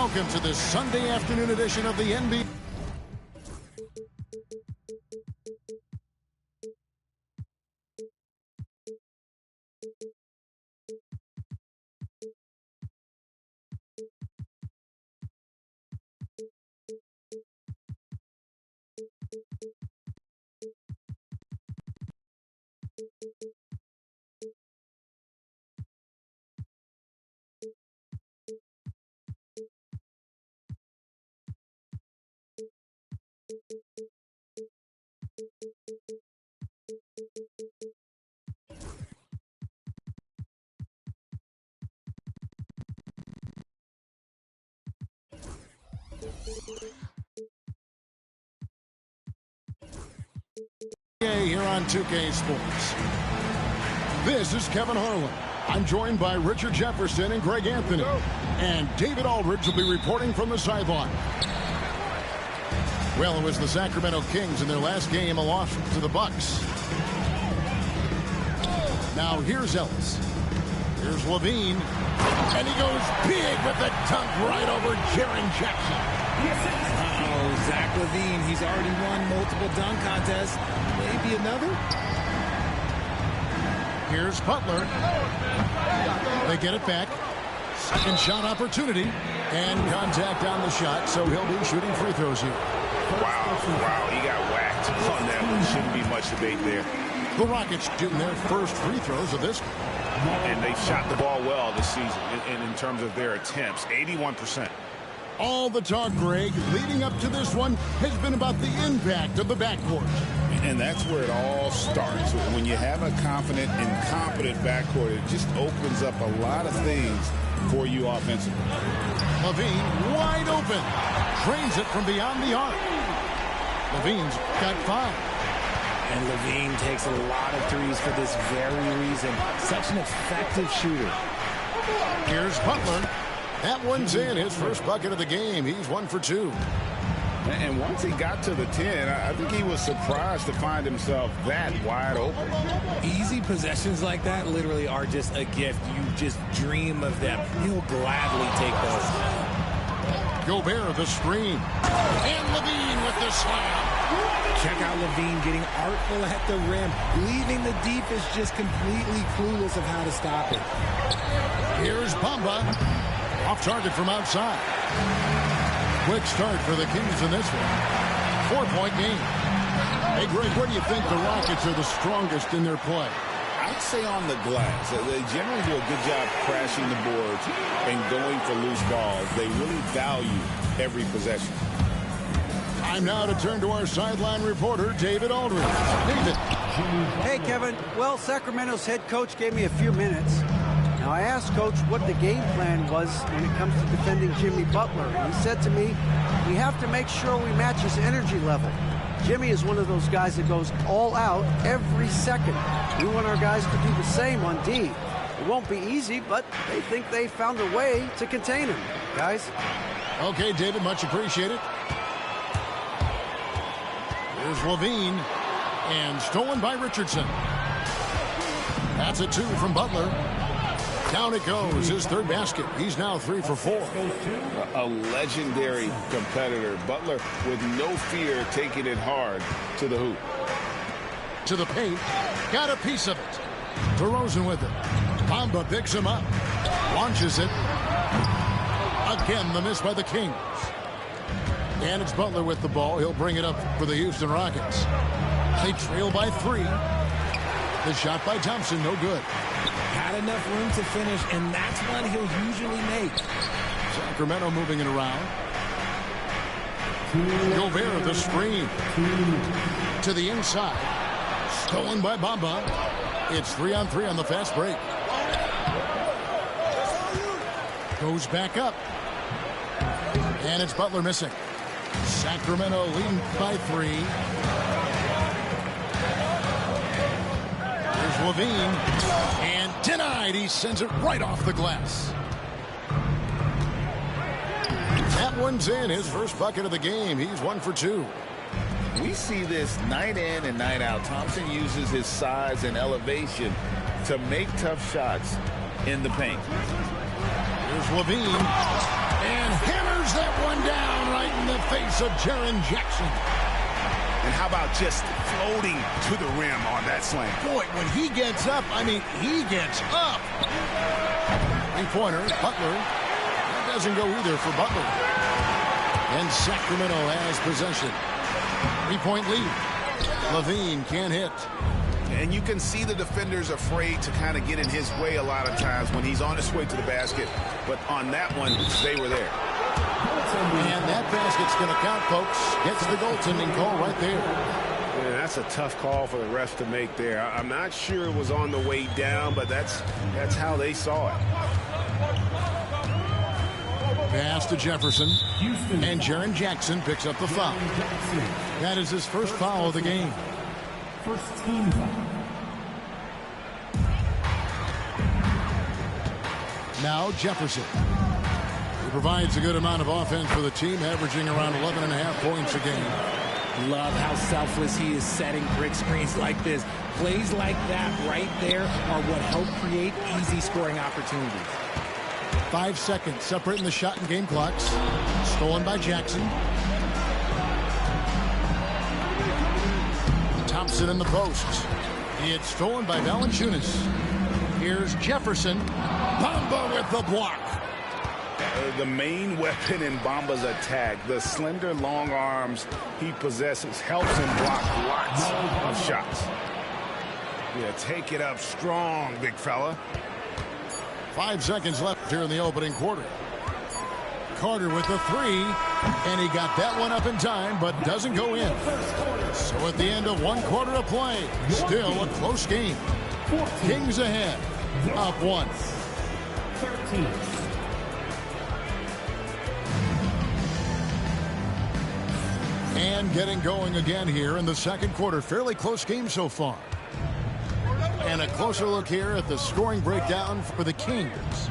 Welcome to this Sunday afternoon edition of the NBA. Here on 2K Sports. This is Kevin Harlan. I'm joined by Richard Jefferson and Greg Anthony. And David Aldridge will be reporting from the sideline. Well, it was the Sacramento Kings in their last game, a loss to the Bucks. Now here's Ellis. Here's Levine. And he goes big with the dunk right over Jaren Jackson. Oh, Zach Levine, he's already won multiple dunk contests. Maybe another? Here's Butler. They get it back. Second shot opportunity. And contact on the shot, so he'll be shooting free throws here. Wow, he got whacked on that one. Shouldn't be much debate there. The Rockets shooting their first free throws of this game. And they shot the ball well this season in terms of their attempts. 81%. All the talk, Greg, leading up to this one has been about the impact of the backcourt. And that's where it all starts. When you have a confident and competent backcourt, it just opens up a lot of things for you offensively. Levine wide open. Drains it from beyond the arc. Levine's got 5. And Levine takes a lot of threes for this very reason. Such an effective shooter. Here's Butler. That one's in. His first bucket of the game. He's 1 for 2. And once he got to the 10, I think he was surprised to find himself that wide open. Easy possessions like that literally are just a gift. You just dream of them. He'll gladly take those. Gobert the screen. And Levine with the slam. Check out Levine getting artful at the rim, leaving the defense just completely clueless of how to stop it. Here's Bamba. Off target from outside. Quick start for the Kings in this one. 4-point game. Hey, Greg, where do you think the Rockets are the strongest in their play? I'd say on the glass. They generally do a good job crashing the boards and going for loose balls. They really value every possession. Time now to turn to our sideline reporter, David Aldridge. David. Hey, Kevin. Well, Sacramento's head coach gave me a few minutes. Now, I asked Coach what the game plan was when it comes to defending Jimmy Butler. And he said to me, we have to make sure we match his energy level. Jimmy is one of those guys that goes all out every second. We want our guys to do the same on D. It won't be easy, but they think they found a way to contain him. Guys? Okay, David, much appreciated. Here's Levine. And stolen by Richardson. That's a 2 from Butler. Down it goes, his third basket. He's now 3 for 4. A legendary competitor. Butler with no fear taking it hard to the hoop. To the paint. Got a piece of it. DeRozan with it. Bamba picks him up. Launches it. Again, the miss by the Kings. And it's Butler with the ball. He'll bring it up for the Houston Rockets. They trail by 3. The shot by Thompson, no good. Had enough room to finish, and that's one he'll usually make. Sacramento moving it around. Gobert the screen. To the inside. Stolen by Bamba. It's 3-on-3 on the fast break. Goes back up. And it's Butler missing. Sacramento leading by 3. Here's Levine. And denied. He sends it right off the glass. That one's in. His first bucket of the game. He's 1 for 2. We see this night in and night out. Thompson uses his size and elevation to make tough shots in the paint. Here's Levine. And hammers hammers that one down right in the face of Jaren Jackson. And how about just floating to the rim on that slam? Boy, when he gets up, I mean, he gets up. Three-pointer, Butler. That doesn't go either for Butler. And Sacramento has possession. Three-point lead. Levine can't hit. And you can see the defenders afraid to kind of get in his way a lot of times when he's on his way to the basket. But on that one, they were there. And that basket's going to count, folks. Gets the goaltending call right there. Yeah, that's a tough call for the refs to make there. I'm not sure it was on the way down, but that's how they saw it. Pass to Jefferson. And Jaren Jackson picks up the foul. That is his first foul of the game. First team foul. Now Jefferson. He provides a good amount of offense for the team, averaging around 11.5 points a game. Love how selfless he is setting brick screens like this. Plays like that right there are what help create easy scoring opportunities. 5 seconds separating the shot and game clocks. Stolen by Jackson. Thompson in the post. It's stolen by Valanciunas. Here's Jefferson. Bamba with the block. The main weapon in Bamba's attack, the slender, long arms he possesses, helps him block lots of shots. Yeah, take it up strong, big fella. 5 seconds left here in the opening quarter. Carter with the three, and he got that one up in time, but doesn't go in. So at the end of 1 quarter of play, still a close game. Kings ahead, up 1. 13. And getting going again here in the second quarter. Fairly close game so far. And a closer look here at the scoring breakdown for the Kings.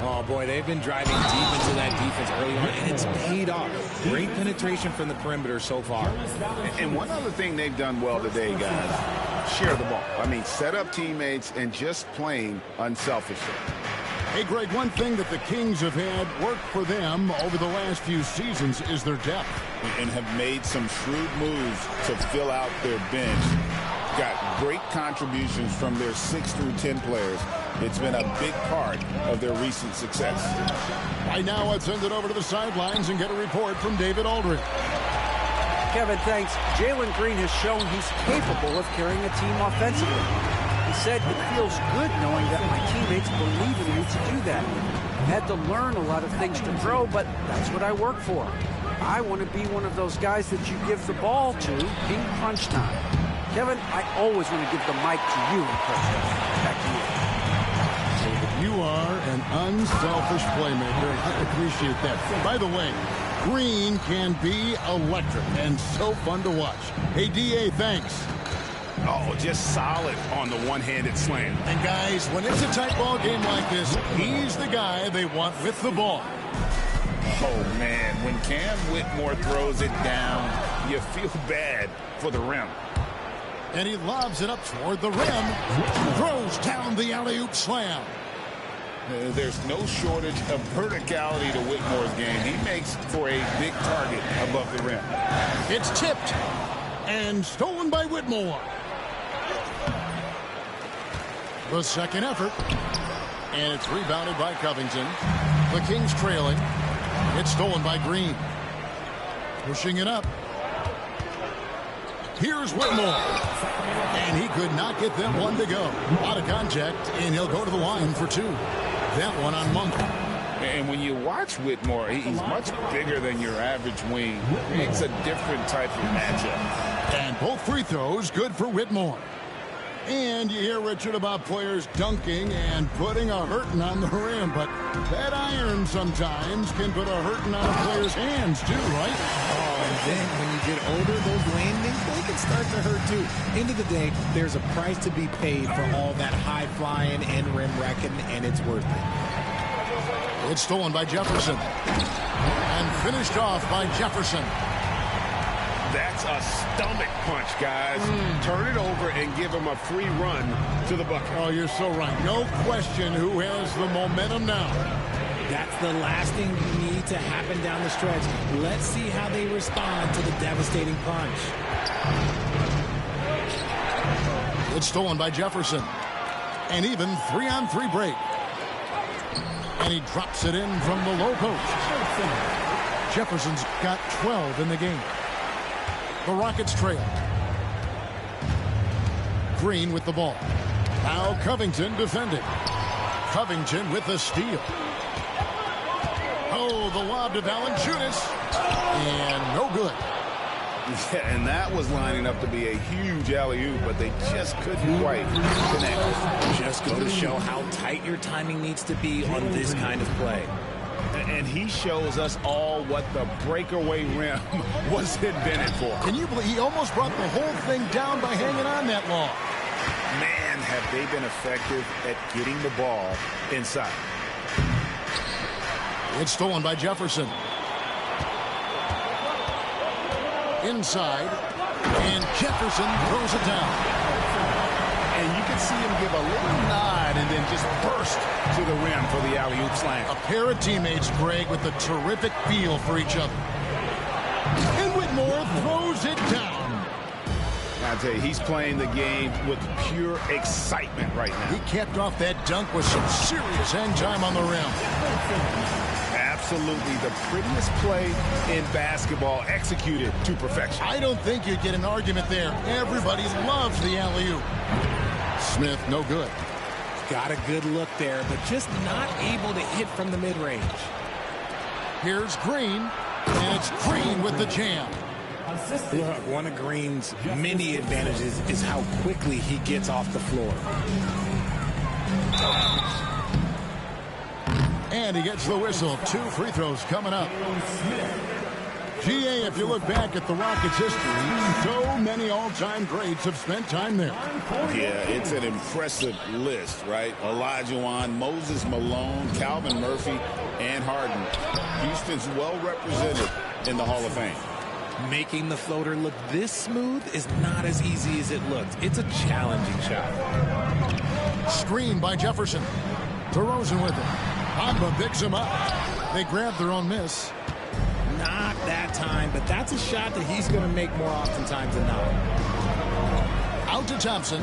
Oh, boy, they've been driving deep into that defense early on, and it's paid off. Great penetration from the perimeter so far. And one other thing they've done well today, guys, share the ball. I mean, set up teammates and just playing unselfishly. Hey, Greg, one thing that the Kings have had work for them over the last few seasons is their depth. And have made some shrewd moves to fill out their bench. Got great contributions from their 6 through 10 players. It's been a big part of their recent success. Right now, let's send it over to the sidelines and get a report from David Aldridge. Kevin, thanks. Jalen Green has shown he's capable of carrying a team offensively. He said it feels good knowing that my teammates believe in me to do that. I had to learn a lot of things to grow, but that's what I work for. I want to be one of those guys that you give the ball to in crunch time. Kevin, I always want to give the mic to you in crunch time. Back to you. You are an unselfish playmaker. I appreciate that. By the way, Green can be electric and so fun to watch. Hey, D.A., thanks. Oh, just solid on the one-handed slam. And guys, when it's a tight ball game like this, he's the guy they want with the ball. Oh, man, when Cam Whitmore throws it down, You feel bad for the rim. And he lobs it up toward the rim. Throws down the alley-oop slam. There's no shortage of verticality to Whitmore's game. He makes for a big target above the rim. It's tipped and stolen by Whitmore. The second effort. And it's rebounded by Covington. The Kings trailing. It's stolen by Green. Pushing it up. Here's Whitmore. And he could not get that one to go. Out of contact, and he'll go to the line for two. That one on Monk. And when you watch Whitmore, he's much bigger than your average wing. It's a different type of matchup. And both free throws good for Whitmore. And you hear, Richard, about players dunking and putting a hurting on the rim. But that iron sometimes can put a hurting on a player's hands, too, right? Oh, and then when you get older, those landings, they can start to hurt, too. End of the day, there's a price to be paid for all that high-flying and rim wrecking, and it's worth it. It's stolen by Jefferson. And finished off by Jefferson. That's a stomach punch, guys. Turn it over and give him a free run to the bucket. Oh, you're so right. No question who has the momentum now. That's the last thing you need to happen down the stretch. Let's see how they respond to the devastating punch. It's stolen by Jefferson. An even 3-on-3 break. And he drops it in from the low post. Jefferson's got 12 in the game. The Rockets trail. Green with the ball. Now Covington defending. Covington with the steal. Oh, the lob to Valanciunas. And no good. Yeah, and that was lining up to be a huge alley-oop, but they just couldn't quite connect. Just go to show how tight your timing needs to be on this kind of play. And he shows us all what the breakaway rim was invented for. Can you believe he almost brought the whole thing down by hanging on that long? Man, have they been effective at getting the ball inside. It's stolen by Jefferson. Inside, and Jefferson throws it down. And you can see him give a little nod and then just burst to the rim for the alley-oop slam. A pair of teammates, Greg, with a terrific feel for each other. And Whitmore throws it down. I tell you, he's playing the game with pure excitement right now. He capped off that dunk with some serious hang time on the rim. Absolutely the prettiest play in basketball, executed to perfection. I don't think you get an argument there. Everybody loves the alley-oop. Smith, no good. Got a good look there, but just not able to hit from the mid-range. Here's Green, and it's Green with the jam. Look, one of Green's many advantages is how quickly he gets off the floor. And he gets the whistle. 2 free throws coming up. GA, if you look back at the Rockets' history, so many all-time greats have spent time there. Yeah, it's an impressive list, right? Olajuwon, Moses Malone, Calvin Murphy, and Harden. Houston's well represented in the Hall of Fame. Making the floater look this smooth is not as easy as it looked. It's a challenging shot. Screen by Jefferson. DeRozan with it. Bamba picks him up. They grab their own miss. Not that time, but that's a shot that he's going to make more oftentimes than not. Out to Thompson.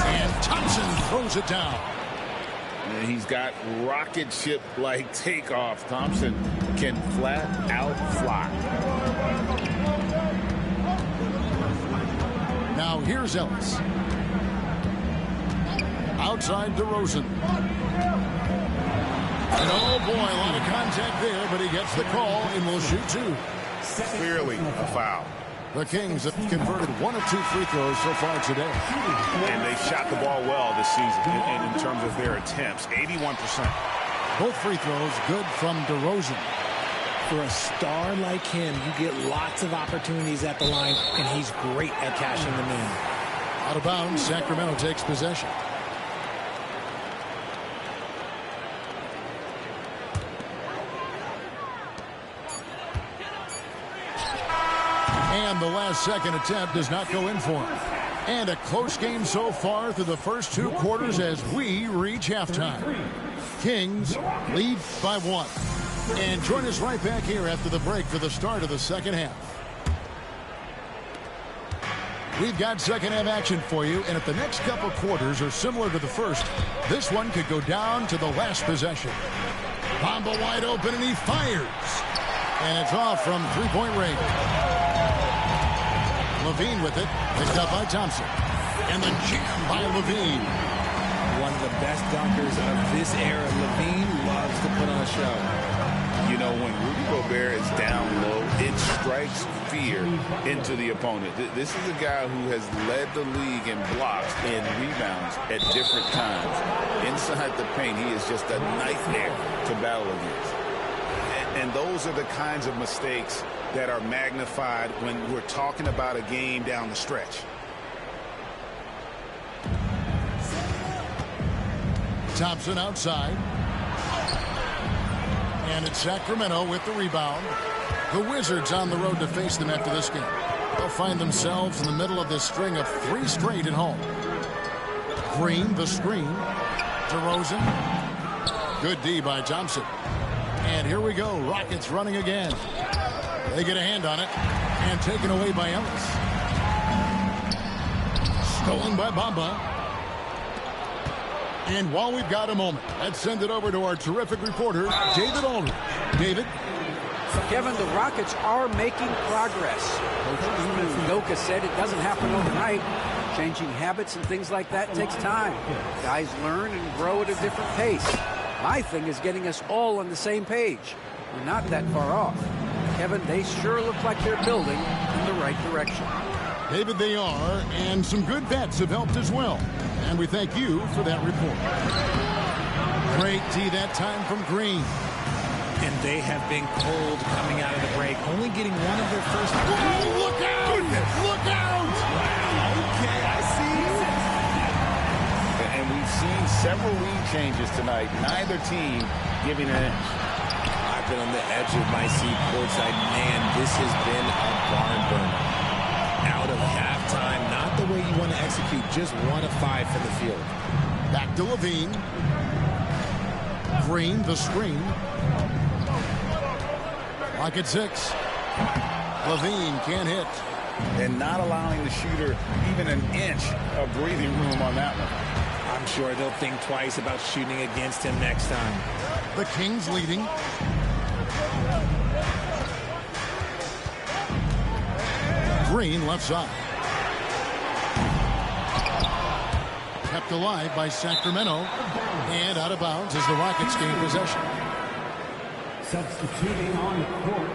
And Thompson throws it down. And he's got rocket ship-like takeoff. Thompson can flat out fly. Now here's Ellis. Outside DeRozan. And oh boy, a lot of contact there, but he gets the call and will shoot 2. Clearly a foul. The Kings have converted 1 of 2 free throws so far today. And they shot the ball well this season in terms of their attempts. 81%. Both free throws good from DeRozan. For a star like him, you get lots of opportunities at the line, and he's great at cashing them in. Out of bounds, Sacramento takes possession. And the last second attempt does not go in for him. And a close game so far through the first 2 quarters as we reach halftime. Kings lead by 1. And join us right back here after the break for the start of the second half. We've got second half action for you, and if the next couple quarters are similar to the first, this one could go down to the last possession. Bamba wide open, and he fires. And it's off from three-point range. Levine with it, picked up by Thompson. And the jam by Levine. One of the best dunkers of this era. Levine loves to put on a show. You know, when Rudy Gobert is down low, it strikes fear into the opponent. This is a guy who has led the league in blocks and rebounds at different times. Inside the paint, he is just a nightmare to battle against. And those are the kinds of mistakes that are magnified when we're talking about a game down the stretch. Thompson outside. And it's Sacramento with the rebound. The Wizards on the road to face them after this game. They'll find themselves in the middle of this string of 3 straight at home. Green, the screen. DeRozan. Good D by Thompson. And here we go. Rockets running again. They get a hand on it. And taken away by Ellis. Stolen by Bamba. And while we've got a moment, let's send it over to our terrific reporter, David Aldridge. David? Kevin, the Rockets are making progress. Coach Udoka said it doesn't happen overnight. Changing habits and things like that takes time. Guys learn and grow at a different pace. My thing is getting us all on the same page. We're not that far off. Kevin, they sure look like they're building in the right direction. David, they are, and some good bets have helped as well. And we thank you for that report. Great D that time from Green. And they have been cold coming out of the break, only getting one of their first. Oh, look out! Goodness. Look out! Wow, okay, I see. And we've seen several lead changes tonight. Neither team giving an inch. I've been on the edge of my seat courtside. Man, this has been a barn burner. Out of halftime, not the way you want to execute, just 1 of 5 from the field. Back to Levine. Green, the screen. Lock at 6. Levine can't hit. And not allowing the shooter even an inch of breathing room on that one. I'm sure they'll think twice about shooting against him next time. The Kings leading. Green left side. Kept alive by Sacramento. And out of bounds as the Rockets gain possession. Substituting on the court.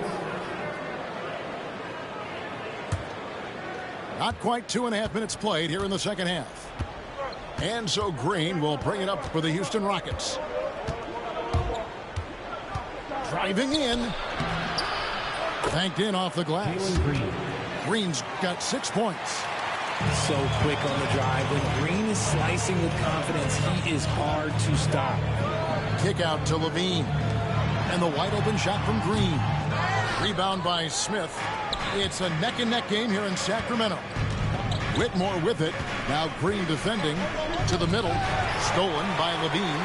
Not quite 2.5 minutes played here in the second half. And so Green will bring it up for the Houston Rockets. Driving in. Banked in off the glass. Green's got 6 points. So quick on the drive. When Green is slicing with confidence, he is hard to stop. Kick out to Levine. And the wide open shot from Green. Rebound by Smith. It's a neck-and-neck game here in Sacramento. Whitmore with it. Now Green defending to the middle. Stolen by Levine.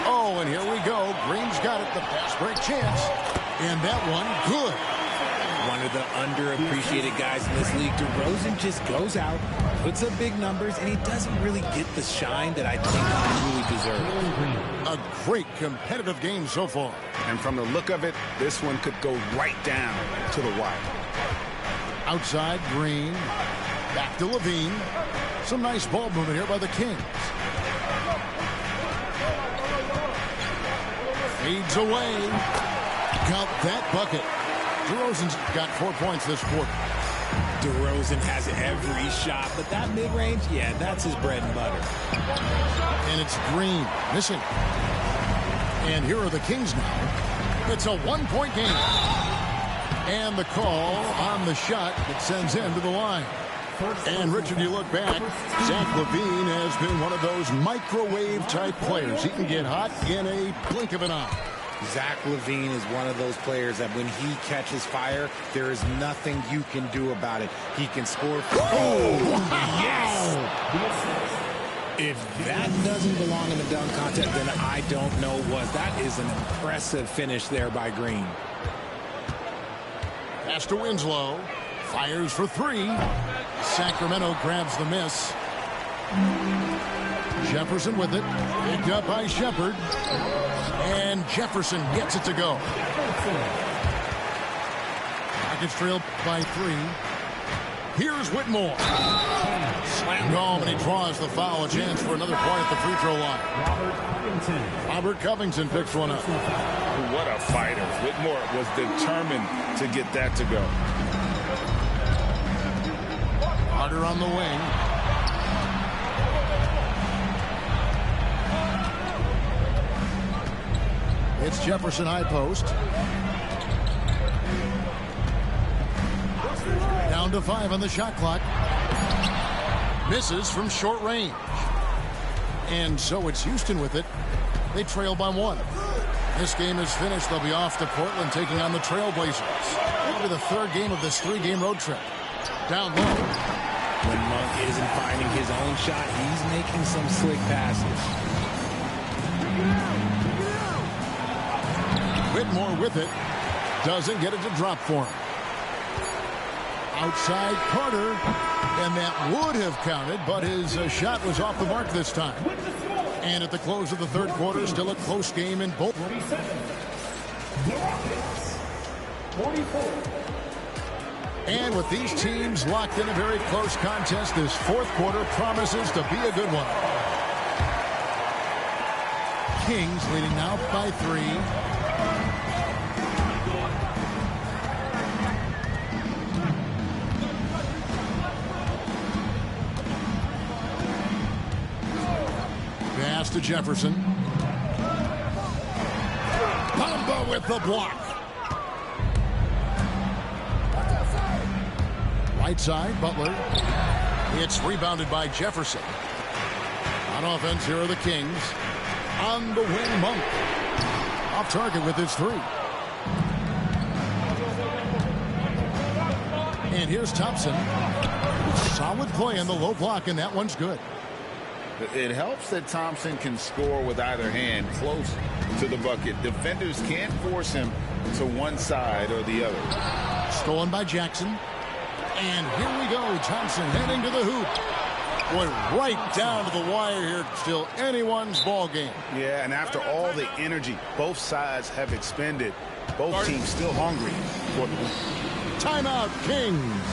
Oh, and here we go. Green's got it. The fast break chance. And that one good. One of the underappreciated guys in this league. DeRozan just goes out, puts up big numbers, and he doesn't really get the shine that I think he really deserves. A great competitive game so far. And from the look of it, this one could go right down to the wire. Outside, Green. Back to Levine. Some nice ball movement here by the Kings. Fades away. Count that bucket. DeRozan's got 4 points this quarter. DeRozan has every shot, but that mid-range, yeah, that's his bread and butter. And it's Green missing. And here are the Kings now. It's a 1-point game. And the call on the shot that sends him to the line. And Richard, you look back, Zach LaVine has been one of those microwave-type players. He can get hot in a blink of an eye. Zach LaVine is one of those players that when he catches fire, there is nothing you can do about it. He can score. Oh, yes! If that doesn't belong in the dunk contest, then I don't know what. That is an impressive finish there by Green. Pass to Winslow. Fires for 3. Sacramento grabs the miss. Jefferson with it. Picked up by Shepard. And Jefferson gets it to go. Rockets trail by 3. Here's Whitmore. Slammed home, and he draws the foul. A chance for another point at the free throw line. Robert Covington picks one up. What a fighter. Whitmore was determined to get that to go. Carter on the wing. It's Jefferson high post. Down to 5 on the shot clock. Misses from short range. And so it's Houston with it. They trail by 1. This game is finished. They'll be off to Portland taking on the Trailblazers. It'll be the 3rd game of this 3-game road trip. Down low. When Monk isn't finding his own shot, he's making some slick passes. Whitmore with it. Doesn't get it to drop for him. Outside Carter. And that would have counted, but his shot was off the mark this time. And at the close of the third quarter, still a close game in both. 44. And with these teams locked in a very close contest, this fourth quarter promises to be a good one. Kings leading now by 3. Pass to Jefferson. Bamba with the block. Right side, Butler. It's rebounded by Jefferson. On offense, here are the Kings. On the wing, Monk. Off target with his 3. And here's Thompson. Solid play in the low block, and that one's good. It helps that Thompson can score with either hand close to the bucket. Defenders can't force him to one side or the other. Stolen by Jackson. And here we go. Thompson heading to the hoop. Boy, right down to the wire here. Still anyone's ball game. Yeah, and after all the energy both sides have expended, both teams still hungry for the win. Timeout, Kings.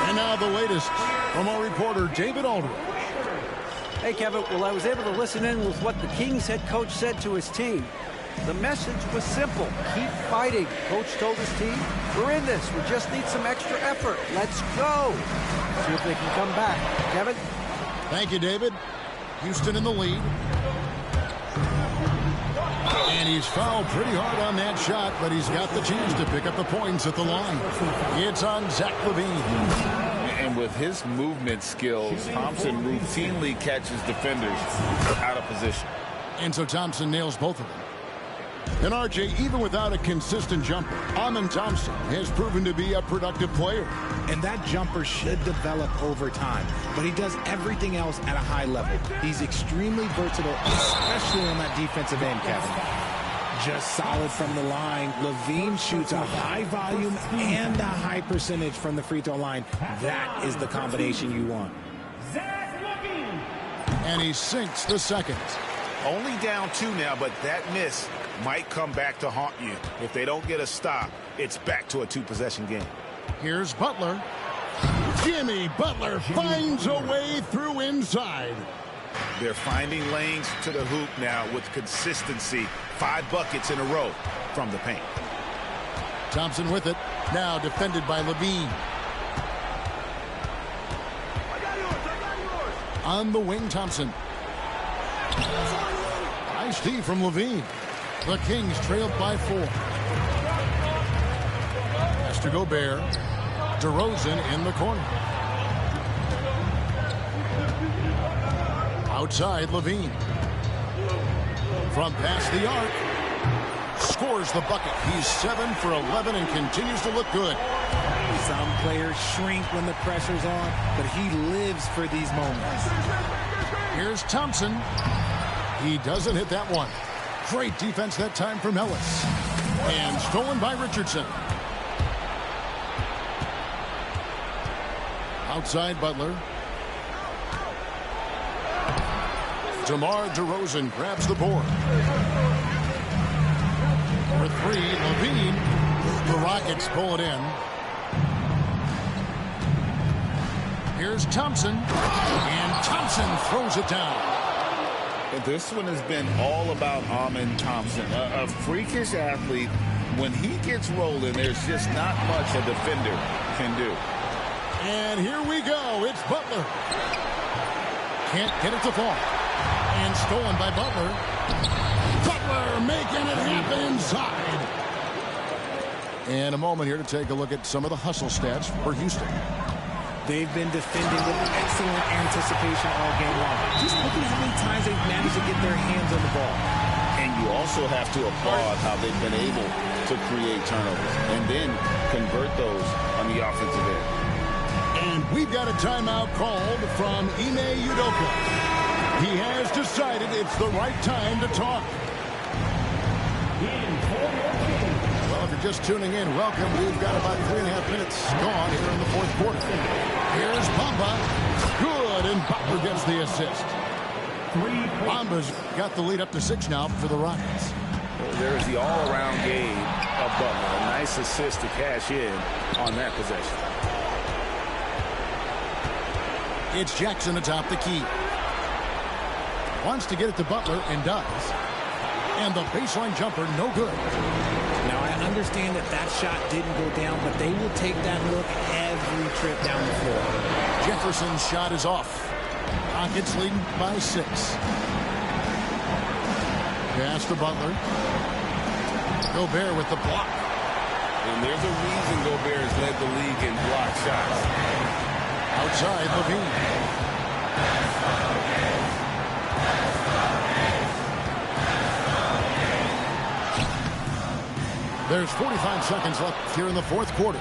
And now the latest from our reporter, David Aldridge. Hey, Kevin. Well, I was able to listen in with what the Kings head coach said to his team. The message was simple. Keep fighting. Coach told his team, we're in this. We just need some extra effort. Let's go. See if they can come back. Kevin? Thank you, David. Houston in the lead. And he's fouled pretty hard on that shot, but he's got the chance to pick up the points at the line. It's on Zach LaVine. And with his movement skills, Thompson routinely catches defenders out of position. And so Thompson nails both of them. And RJ, even without a consistent jumper, Amen Thompson has proven to be a productive player. And that jumper should develop over time. But he does everything else at a high level. He's extremely versatile, especially on that defensive end, Kevin. Just solid from the line. LaVine shoots a high volume and a high percentage from the free throw line. That is the combination you want. And he sinks the second. Only down 2 now, but that miss might come back to haunt you. If they don't get a stop, it's back to a 2-possession game. Here's Butler. Jimmy Butler finds a way through inside. They're finding lanes to the hoop now with consistency. 5 buckets in a row from the paint. Thompson with it. Now defended by LaVine. On the wing, Thompson. Nice D from LaVine. The Kings trailed by 4. Has to Gobert. DeRozan in the corner. Outside, LaVine. From past the arc. Scores the bucket. He's 7 for 11 and continues to look good. Some players shrink when the pressure's on, but he lives for these moments. Here's Thompson. He doesn't hit that one. Great defense that time from Ellis. And stolen by Richardson. Outside Butler. DeMar DeRozan grabs the board. For 3, LaVine. The Rockets pull it in. Here's Thompson. And Thompson throws it down. This one has been all about Amen Thompson, a freakish athlete. When he gets rolling, there's just not much a defender can do. And here we go. It's Butler. Can't get it to fall. And stolen by Butler. Butler making it happen inside. And a moment here to take a look at some of the hustle stats for Houston. They've been defending with excellent anticipation all game long. Just look at how many times they've managed to get their hands on the ball. And you also have to applaud how they've been able to create turnovers and then convert those on the offensive end. And We've got a timeout called from Ime Udoka. He has decided it's the right time to talk. Well, if you're just tuning in, welcome. We've got about 3.5 minutes gone here in the fourth quarter. Here's Bamba. Good, and Butler gets the assist. Bamba's got the lead up to 6 now for the Rockets. There's the all-around game of Butler. A nice assist to cash in on that possession. It's Jackson atop the key. Wants to get it to Butler and does. And the baseline jumper, no good. Now, I understand that shot didn't go down, but they will take that look every trip down the floor. Jefferson's shot is off. Rockets leading by 6. Pass to Butler. Gobert with the block. And there's a reason Gobert has led the league in block shots. Outside, Levine. There's 45 seconds left here in the fourth quarter.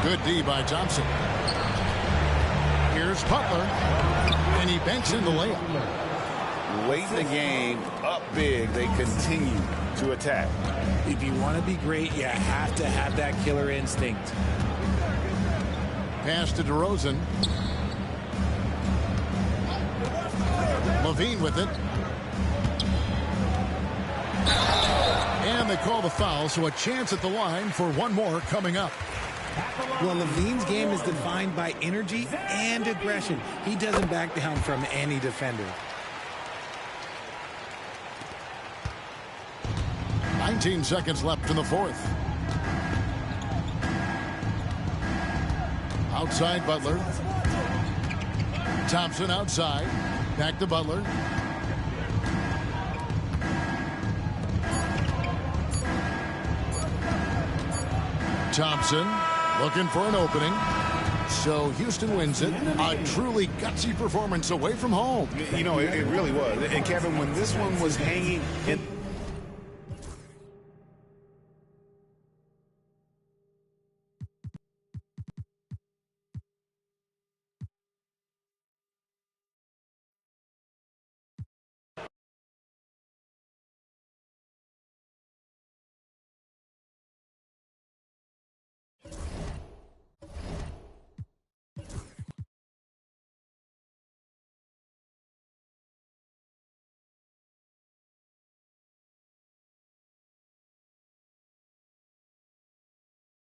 Good D by Thompson. Here's Butler. And he banks in the layup. Late in the game, up big, they continue to attack. If you want to be great, you have to have that killer instinct. Pass to DeRozan. Levine with it. And they call the foul, so a chance at the line for one more coming up. Well, Levine's game is defined by energy and aggression. He doesn't back down from any defender. 19 seconds left in the fourth. Outside Butler. Thompson outside. Back to Butler. Thompson looking for an opening. So Houston wins it. A truly gutsy performance away from home. You know, it really was. And Kevin, when this one was hanging in